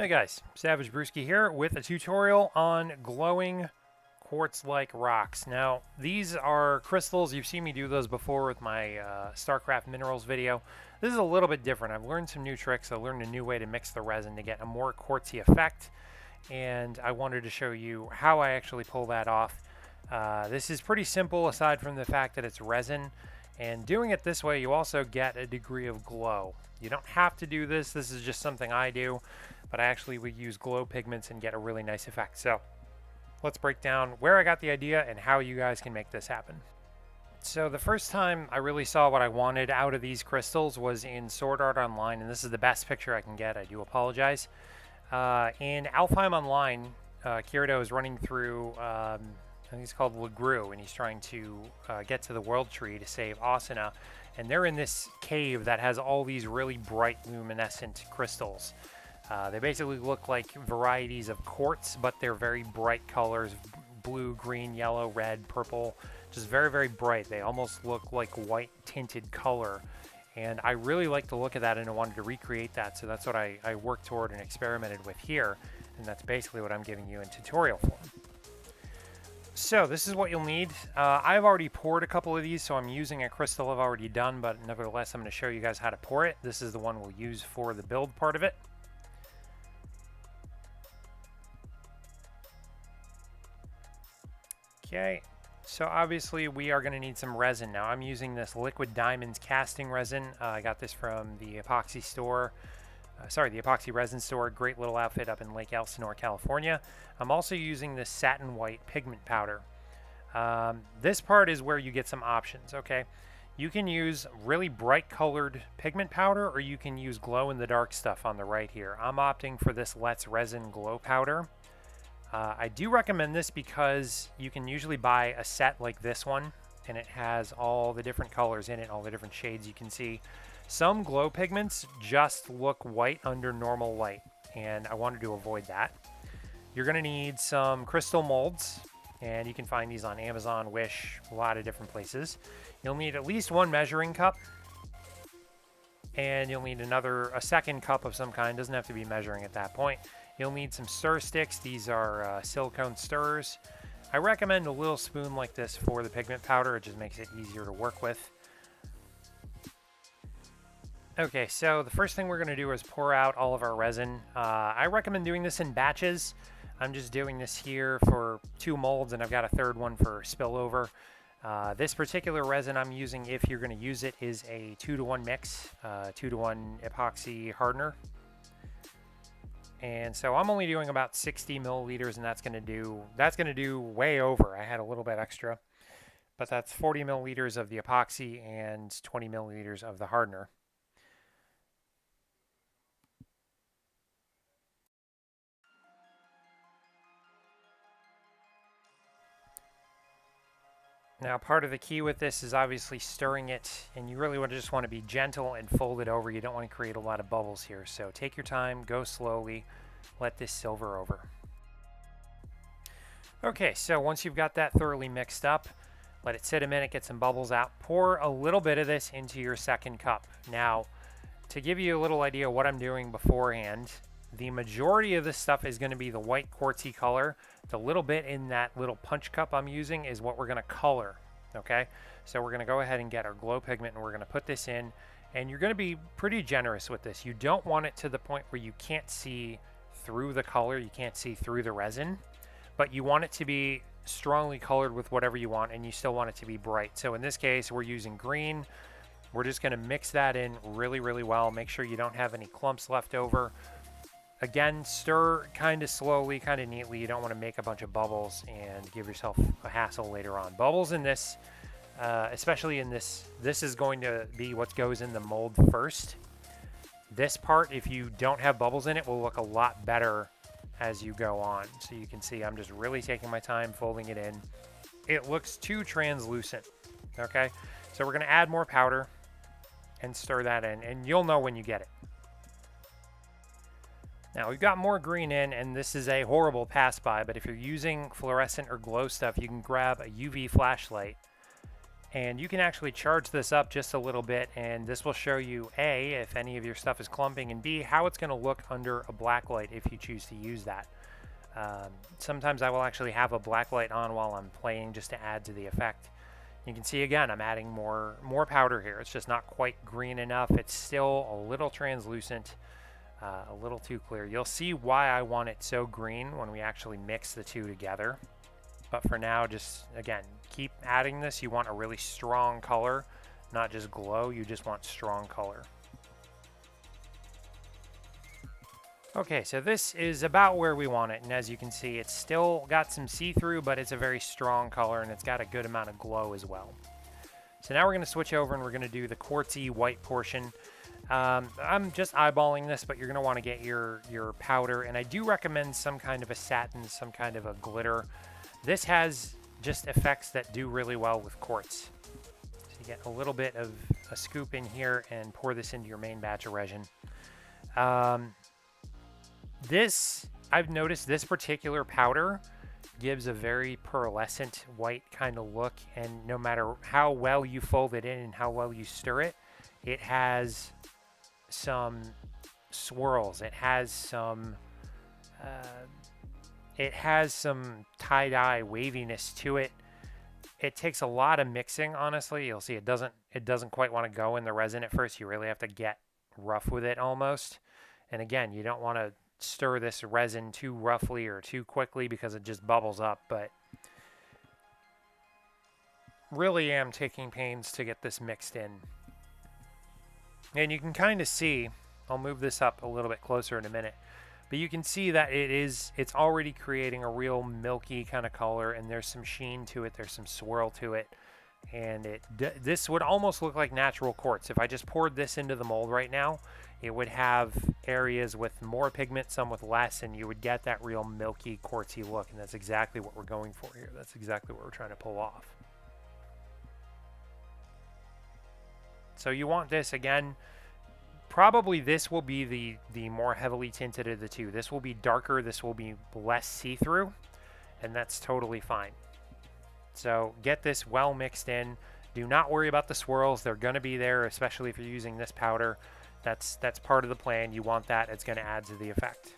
Hey guys, Savage Brewski here with a tutorial on glowing quartz-like rocks. Now, these are crystals. You've seen me do those before with my StarCraft Minerals video. This is a little bit different. I've learned some new tricks. I learned a new way to mix the resin to get a more quartzy effect, and I wanted to show you how I actually pull that off. This is pretty simple aside from the fact that it's resin, and doing it this way you also get a degree of glow. You don't have to do this. This is just something I do, but I actually would use glow pigments and get a really nice effect. So let's break down where I got the idea and how you guys can make this happen. So the first time I really saw what I wanted out of these crystals was in Sword Art Online, and this is the best picture I can get. I do apologize. In Alfheim Online, Kirito is running through, I think it's called Legru, and he's trying to get to the World Tree to save Asuna. And they're in this cave that has all these really bright luminescent crystals. They basically look like varieties of quartz, but they're very bright colors: blue, green, yellow, red, purple, just very, very bright. They almost look like white tinted color. And I really like the look of that, and I wanted to recreate that. So that's what I worked toward and experimented with here. And that's basically what I'm giving you in tutorial form. So this is what you'll need. I've already poured a couple of these, so I'm using a crystal I've already done, but nevertheless, I'm going to show you guys how to pour it. This is the one we'll use for the build part of it. Okay, so obviously we are going to need some resin. Now I'm using this Liquid Diamonds casting resin. I got this from the epoxy store. The epoxy resin store. Great little outfit up in Lake Elsinore, California. I'm also using this satin white pigment powder. This part is where you get some options, okay? You can use really bright colored pigment powder, or you can use glow in the dark stuff on the right here. I'm opting for this Let's Resin glow powder. I do recommend this because you can usually buy a set like this one, and it has all the different colors in it, all the different shades you can see. Some glow pigments just look white under normal light, and I wanted to avoid that. You're going to need some crystal molds, and you can find these on Amazon, Wish, a lot of different places. You'll need at least one measuring cup, and you'll need a second cup of some kind. Doesn't have to be measuring at that point. You'll need some stir sticks. These are silicone stirrers. I recommend a little spoon like this for the pigment powder. It just makes it easier to work with. Okay, so the first thing we're going to do is pour out all of our resin. I recommend doing this in batches. I'm just doing this here for 2 molds, and I've got a third one for spillover. This particular resin I'm using, if you're going to use it, is a 2-to-1 mix, 2-to-1 epoxy hardener. And so I'm only doing about 60 milliliters, and that's going to do way over. I had a little bit extra, but that's 40 milliliters of the epoxy and 20 milliliters of the hardener. Now, part of the key with this is obviously stirring it, and you really just want to be gentle and fold it over. You don't want to create a lot of bubbles here. So take your time, go slowly, let this silver over. Okay, so once you've got that thoroughly mixed up, let it sit a minute, get some bubbles out. Pour a little bit of this into your second cup. Now, to give you a little idea of what I'm doing beforehand, the majority of this stuff is going to be the white quartzy color. The little bit in that little punch cup I'm using is what we're going to color, okay? So we're going to go ahead and get our glow pigment, and we're going to put this in, and you're going to be pretty generous with this. You don't want it to the point where you can't see through the color, you can't see through the resin, but you want it to be strongly colored with whatever you want, and you still want it to be bright. So in this case, we're using green. We're just going to mix that in really, really well. Make sure you don't have any clumps left over. Again, stir kind of slowly, kind of neatly. You don't want to make a bunch of bubbles and give yourself a hassle later on. Bubbles in this, especially in this is going to be what goes in the mold first. This part, if you don't have bubbles in it, will look a lot better as you go on. So you can see I'm just really taking my time folding it in. It looks too translucent, okay? So we're going to add more powder and stir that in, and you'll know when you get it. Now we've got more green in, and this is a horrible pass-by, but if you're using fluorescent or glow stuff, you can grab a UV flashlight And you can actually charge this up just a little bit, and this will show you A, if any of your stuff is clumping, and B, how it's going to look under a black light if you choose to use that. Sometimes I will actually have a black light on while I'm playing just to add to the effect. You can see again, I'm adding more powder here. It's just not quite green enough. It's still a little translucent, a little too clear. You'll see why I want it so green when we actually mix the two together. But for now, just, again, keep adding this. You want a really strong color, not just glow. You just want strong color. Okay, so this is about where we want it. And as you can see, it's still got some see-through, but it's a very strong color, and it's got a good amount of glow as well. So now we're going to switch over, and we're going to do the quartzy white portion. I'm just eyeballing this, but you're going to want to get your powder. And I do recommend some kind of a satin, some kind of a glitter. This has just effects that do really well with quartz. So you get a little bit of a scoop in here and pour this into your main batch of resin. I've noticed this particular powder gives a very pearlescent white kind of look, and no matter how well you fold it in and how well you stir it, it has some swirls. It has some tie-dye waviness to it. It takes a lot of mixing, honestly. You'll see it doesn't quite want to go in the resin at first. You really have to get rough with it almost. And again, you don't want to stir this resin too roughly or too quickly because it just bubbles up, but really am taking pains to get this mixed in. And you can kind of see, I'll move this up a little bit closer in a minute, but you can see that it's already creating a real milky kind of color, and there's some sheen to it, there's some swirl to it, and this would almost look like natural quartz. If I just poured this into the mold right now, it would have areas with more pigment, some with less, and you would get that real milky, quartzy look, and that's exactly what we're going for here. That's exactly what we're trying to pull off. So you want this, again, probably this will be the more heavily tinted of the two. This will be darker, this will be less see-through, and that's totally fine. So get this well mixed in. Do not worry about the swirls. They're going to be there, especially if you're using this powder. That's part of the plan. You want that. It's going to add to the effect.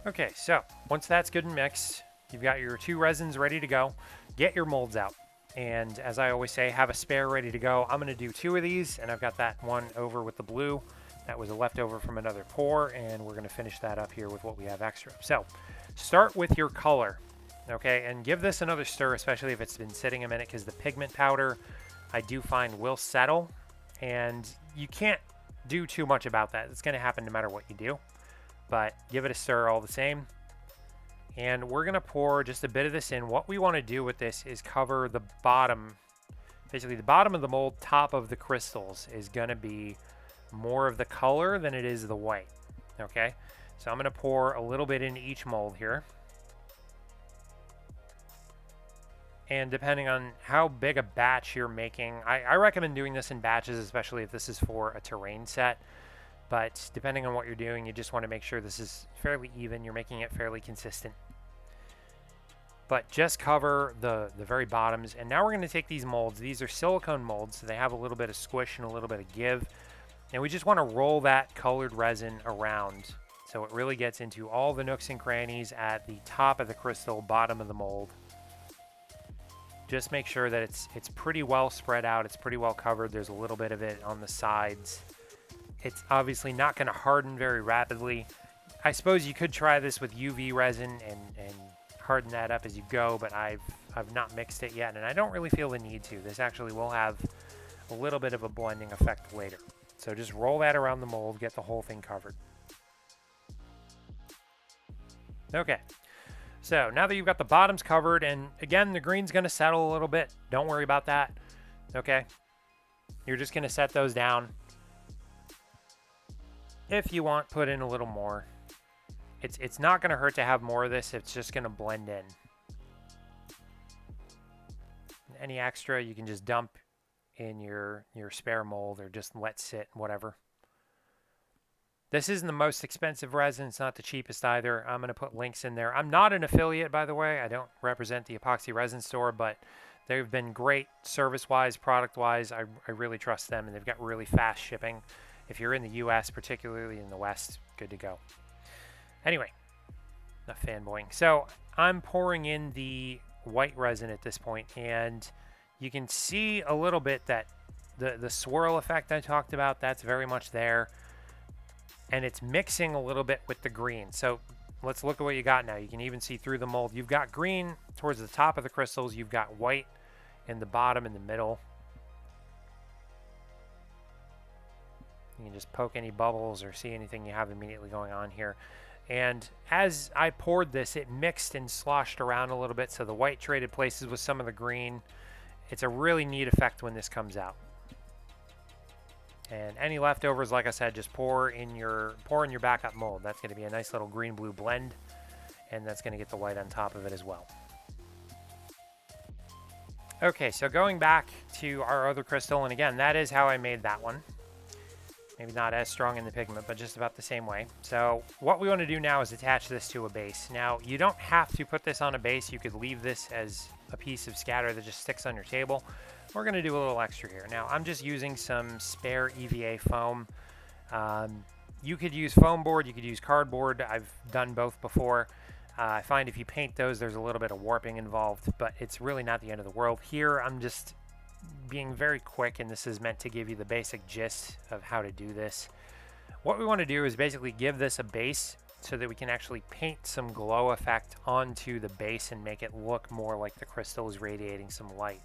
Okay, so once that's good and mixed, you've got your two resins ready to go. Get your molds out. And as I always say, have a spare ready to go. I'm going to do two of these, and I've got that one over with the blue. That was a leftover from another pour, and we're going to finish that up here with what we have extra. So start with your color, okay? And give this another stir, especially if it's been sitting a minute, because the pigment powder, I do find, will settle. And you can't do too much about that. It's going to happen no matter what you do. But give it a stir all the same. And we're going to pour just a bit of this in. What we want to do with this is cover the bottom. Basically, the bottom of the mold, top of the crystals, is going to be more of the color than it is the white. Okay? So I'm going to pour a little bit into each mold here. And depending on how big a batch you're making, I recommend doing this in batches, especially if this is for a terrain set. But depending on what you're doing, you just want to make sure this is fairly even. You're making it fairly consistent. But just cover the very bottoms. And now we're going to take these molds. These are silicone molds, so they have a little bit of squish and a little bit of give. And we just want to roll that colored resin around so it really gets into all the nooks and crannies at the top of the crystal, bottom of the mold. Just make sure that it's pretty well spread out. It's pretty well covered. There's a little bit of it on the sides. It's obviously not going to harden very rapidly. I suppose you could try this with UV resin and harden that up as you go, but I've not mixed it yet, and I don't really feel the need to. This actually will have a little bit of a blending effect later. So just roll that around the mold, get the whole thing covered. Okay. So now that you've got the bottoms covered, and again, the green's going to settle a little bit. Don't worry about that. Okay. You're just going to set those down. If you want, put in a little more. It's not going to hurt to have more of this. It's just going to blend in. Any extra, you can just dump in your spare mold or just let sit, whatever. This isn't the most expensive resin. It's not the cheapest either. I'm going to put links in there. I'm not an affiliate, by the way. I don't represent the epoxy resin store, but They've been great service-wise, product-wise. I really trust them, and they've got really fast shipping. If you're in the US, particularly in the West, good to go. Anyway, enough fanboying. So I'm pouring in the white resin at this point, and you can see a little bit that the swirl effect I talked about, that's very much there. And it's mixing a little bit with the green. So let's look at what you got now. You can even see through the mold. You've got green towards the top of the crystals. You've got white in the bottom, in the middle. You can just poke any bubbles or see anything you have immediately going on here. And as I poured this, it mixed and sloshed around a little bit, so the white traded places with some of the green. It's a really neat effect when this comes out. And any leftovers, like I said, just pour in your backup mold. That's going to be a nice little green-blue blend, and that's going to get the white on top of it as well. Okay, so going back to our other crystal, and again, that is how I made that one. Maybe not as strong in the pigment, but just about the same way. So what we want to do now is attach this to a base. Now, you don't have to put this on a base. You could leave this as a piece of scatter that just sticks on your table. We're going to do a little extra here. Now, I'm just using some spare EVA foam. You could use foam board. You could use cardboard. I've done both before. I find if you paint those, there's a little bit of warping involved, but it's really not the end of the world. Here, I'm just being very quick, and this is meant to give you the basic gist of how to do this. What we want to do is basically give this a base so that we can actually paint some glow effect onto the base and make it look more like the crystal is radiating some light.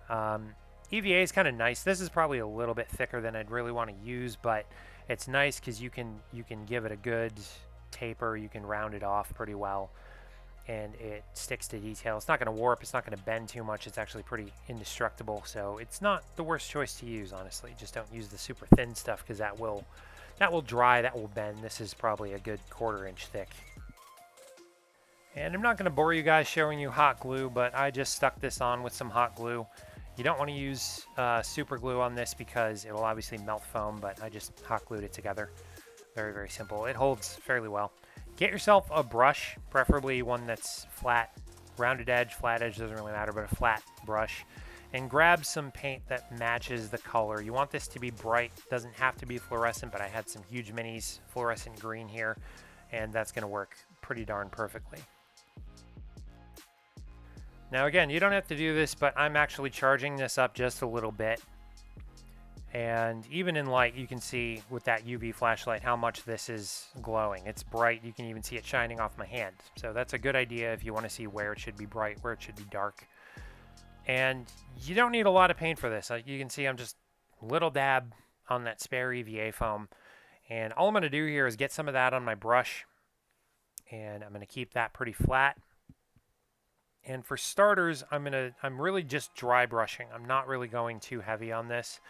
EVA is kind of nice. This is probably a little bit thicker than I'd really want to use, but it's nice because you can give it a good taper. You can round it off pretty well, and it sticks to detail. It's not going to warp. It's not going to bend too much. It's actually pretty indestructible, so it's not the worst choice to use, honestly. Just don't use the super thin stuff because that will dry, that will bend. This is probably a good 1/4 inch thick. And I'm not going to bore you guys showing you hot glue, but I just stuck this on with some hot glue. You don't want to use super glue on this because it will obviously melt foam, but I just hot glued it together. Very, very simple. It holds fairly well. Get yourself a brush, preferably one that's flat, rounded edge, flat edge, doesn't really matter, but a flat brush. And grab some paint that matches the color. You want this to be bright, doesn't have to be fluorescent, but I had some huge minis fluorescent green here, and that's going to work pretty darn perfectly. Now again, you don't have to do this, but I'm actually charging this up just a little bit. And even in light, you can see with that UV flashlight how much this is glowing. It's bright. You can even see it shining off my hand. So that's a good idea if you want to see where it should be bright, where it should be dark. And you don't need a lot of paint for this. You can see I'm just a little dab on that spare EVA foam. And all I'm going to do here is get some of that on my brush. And I'm going to keep that pretty flat. And for starters, I'm really just dry brushing. I'm not really going too heavy on this,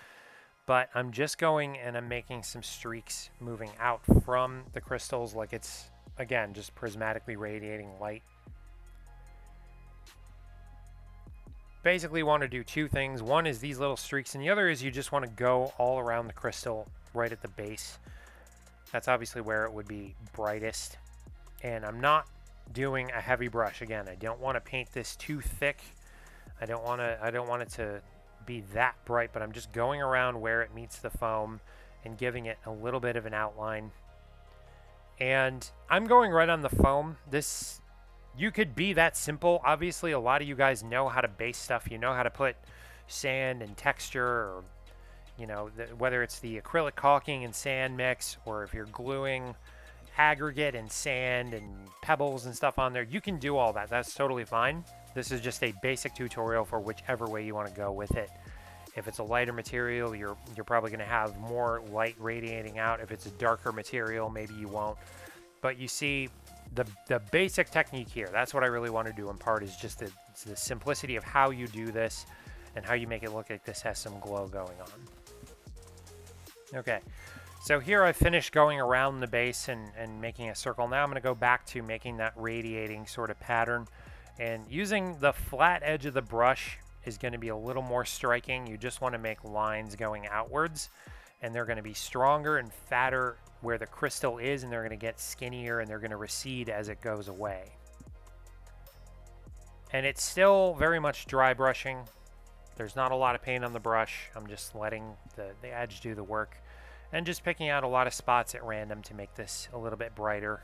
but I'm just going and I'm making some streaks moving out from the crystals like it's, again, just prismatically radiating light. Basically want to do two things. One is these little streaks, and the other is you just want to go all around the crystal right at the base. That's obviously where it would be brightest. And I'm not doing a heavy brush. Again, I don't want to paint this too thick. I don't want it to be that bright, but I'm just going around where it meets the foam and giving it a little bit of an outline. And I'm going right on the foam. This, you could be that simple. Obviously, a lot of you guys know how to base stuff. You know how to put sand and texture, or you know, whether it's the acrylic caulking and sand mix, or if you're gluing aggregate and sand and pebbles and stuff on there, you can do all that. That's totally fine. This is just a basic tutorial for whichever way you want to go with it. If it's a lighter material, you're probably going to have more light radiating out. If it's a darker material, maybe you won't. But you see the basic technique here. That's what I really want to do in part, is just the simplicity of how you do this and how you make it look like this has some glow going on. Okay. So here I've finished going around the base and making a circle. Now I'm going to go back to making that radiating sort of pattern. And using the flat edge of the brush is going to be a little more striking. You just want to make lines going outwards. And they're going to be stronger and fatter where the crystal is, and they're going to get skinnier and they're going to recede as it goes away. And it's still very much dry brushing. There's not a lot of paint on the brush. I'm just letting the edge do the work. And just picking out a lot of spots at random to make this a little bit brighter.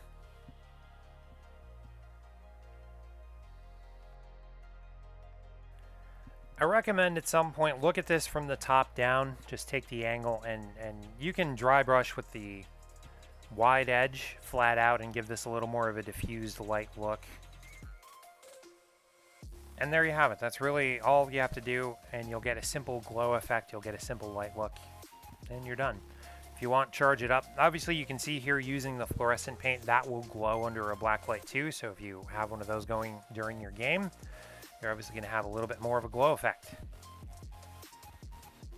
I recommend at some point look at this from the top down. Just take the angle and you can dry brush with the wide edge flat out and give this a little more of a diffused light look. And there you have it. That's really all you have to do, and you'll get a simple glow effect. You'll get a simple light look, and you're done. If you want, charge it up. Obviously, you can see here using the fluorescent paint, that will glow under a black light too. So if you have one of those going during your game, you're obviously going to have a little bit more of a glow effect.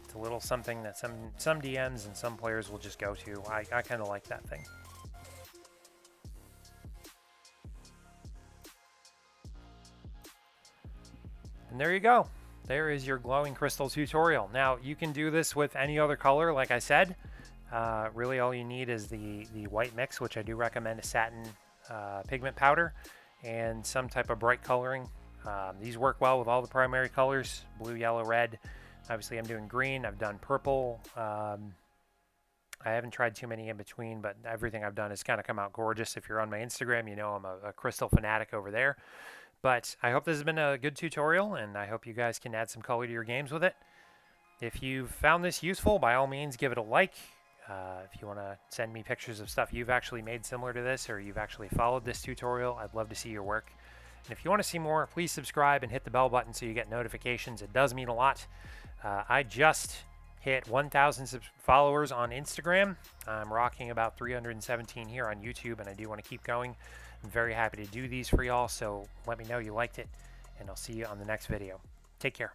It's a little something that some DMs and some players will just go to. I kind of like that thing. And there you go. There is your glowing crystal tutorial. Now, you can do this with any other color, like I said. Really all you need is the white mix, which I do recommend, a satin pigment powder, and some type of bright coloring. These work well with all the primary colors, blue, yellow, red. Obviously, I'm doing green. I've done purple. I haven't tried too many in between, but everything I've done has kind of come out gorgeous. If you're on my Instagram, you know I'm a crystal fanatic over there. But I hope this has been a good tutorial, and I hope you guys can add some color to your games with it. If you've found this useful, by all means, give it a like. If you want to send me pictures of stuff you've actually made similar to this, or you've actually followed this tutorial, I'd love to see your work. And if you want to see more, please subscribe and hit the bell button so you get notifications. It does mean a lot. I just hit 1,000 followers on Instagram. I'm rocking about 317 here on YouTube, and I do want to keep going. I'm very happy to do these for y'all, so let me know you liked it, and I'll see you on the next video. Take care.